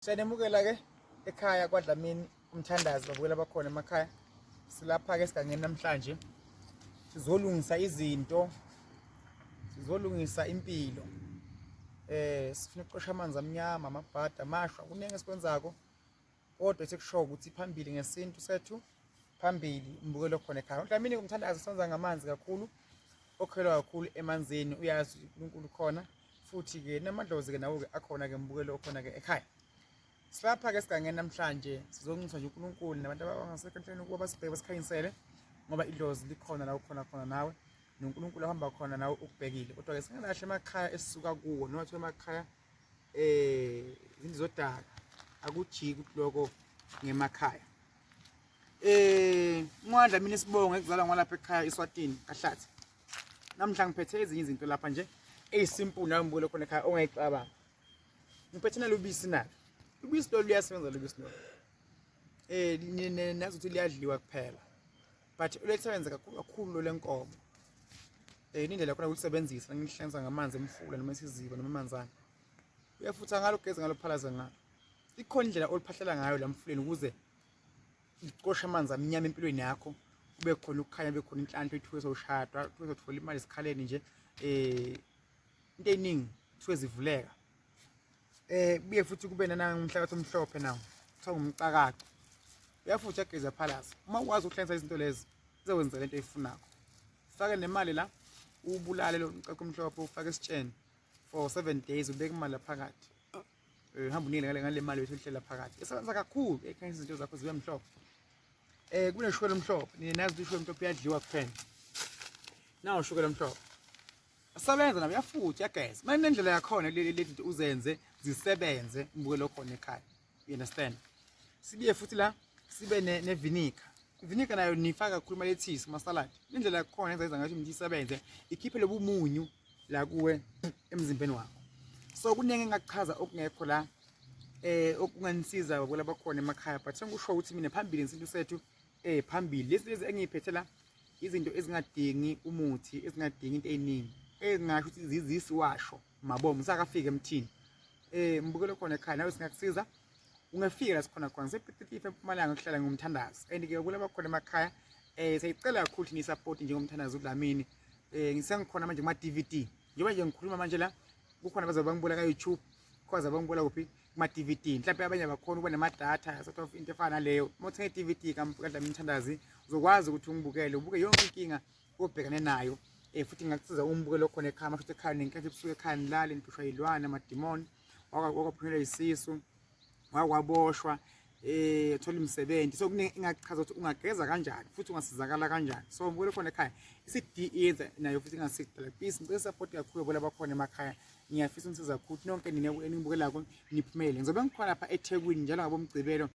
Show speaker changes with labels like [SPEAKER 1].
[SPEAKER 1] Siyanemukela ke ekhaya kwaDlamini umthandazi babukela bakhona emakhaya. Silapha ke esigangeni namhlanje. Sizolungisa izinto. Sizolungisa impilo. Sifuna ukuqosha amanzi amnyama, amabhada, amashwa, kuningi esikwenzako. Kodwa sekusho ukuthi phambili ngesintu sethu, phambili umbukelo khona ekhaya. uDlamini umthandazi senza ngamanzi kakhulu. Okholwa kakhulu emanzini, uyazi uNkulunkulu khona. Futhi ke namadlozi ke nawo ke akhona ke umbukelo khona ke ekhaya. Silapha ke esigangeni namhlanje sizonxuswa nje uNkulunkulu nabantu abangasekho enhleni ukuba basibheke basikhanyisele ngoba idlozi likhona la khona nawe noNkulunkulu ahamba khona nawe ukubhekile. Kodwa ke singalahle emakhaya esisuka kuwo nothi emakhaya izindlu zodaka akujiki kuloko ngemakhaya. Ngwadlamini sibonge ekuzalwa ngolapha ekhaya eSwatini kaHlathi. Namhla ngiphethe ezinye izinto lapha nje ezisimple nawe umbukelo khona ekhaya ongayicabanga. Ngiphethe nalubisi nalo. Ubisi lo luyasebenza lobisi lo. Nazi ukuthi liyadliwa kuphela. But ulethenza kakhulu lo lenkomo. Indlela khona ukulisebenzisa ngihlenza ngamanzi emfula noma isiziba noma amanzana. Uyafutha ngalo ugeze ngalo phalaza ngalo. Ikhona indlela oliphahlela ngayo la mfuleni ukuze iqoshe amanzi amnyama empilweni yakho. Kube khona ukukhanya kube khona inhlanhla ethiwe soshadwa, ethiwe sothola imali esikhaleni nje into eningi ethiwe zivuleka. Kuye futhi kube nanamhlakathi omhlophe nawo kuthiwa ngumcakaco. Uyafutha egeza phalaza. Uma ukwazi ukuhlenza izinto lezi izokwenza lento eyifunako. Fake nemali la ubulale lo mcakaco omhlophe ufake esitsheni for 7 days ubeke imali laphakathi. Hamba unile ngale mali wethu ehlela phakathi. Esebenza kakhulu ekhaya izinto zakho zibe mhlophe. Kuneshukela omhlophe. Ninazi ukuthi ishukela omhlophe iyadliwa kuphela. Nawo ushukela omhlophe. Asebenza nawe uyafutha uyageza. Manje indlela yakhona lezi uzenze zisebenze umbukelo khona ekhaya. You understand? Sibiye futhi la sibe nevinika. Ivinika nayo nifaka kakhulu malethisi kuma salad. Indlela yakhona yenza ngathi umuntu isebenze ikhiphe lobumunyu la kuwe emzimbeni wakho. So kuningi engakuchaza okungekho la okunganisiza ukubula bakhona emakhaya but sengisho ukuthi mina phambili ngesinto sethu phambili lezi engiyiphethe la izinto ezingadingi umuthi ezingadingi into eziningi engasho ukuthi zizisiwasho mabomu sakafika emthini. Mbukelo khona ekhaya nawe singakusiza ungafika la sikhona khona sephethe eMpumalanga ukuhlala ngumthandazi and ke ukula bakhona emakhaya siyicela kakhulu ni support njengomthandazi uDlamini. Ngisengikhona manje kuma DVD njengoba nje ngikhuluma manje la kukhona abazobangibula ka YouTube kwaze abangibula kuphi kuma DVD mhlawumbe abanye abakhona ukuba namadata sort of into efana naleyo. Mothe DVD kaDlamini umthandazi uzokwazi ukuthi ungibukele ubuke yonke inkinga obhekane nayo. Futhi ngakusiza umbukelo khona ekhaya futhi ekhaya nenkathi ebusuku ekhaya nilale niphushwa yilwana amademon wakaphunyelwa isisu wakwaboshwa thola imisebenzi. So kuningi engakuchaza ukuthi ungageza kanjani futhi ungasizakala kanjani. So umbukelo khona ekhaya iCD yenza nayo futhi ingasikho please ngicela support kakhulu bola bakhona emakhaya. Ngiyafisa unisiza kakhulu nonke ninibukela niphumele. Ngizobe ngikhona lapha eThekwini njalo ngabomgcibelo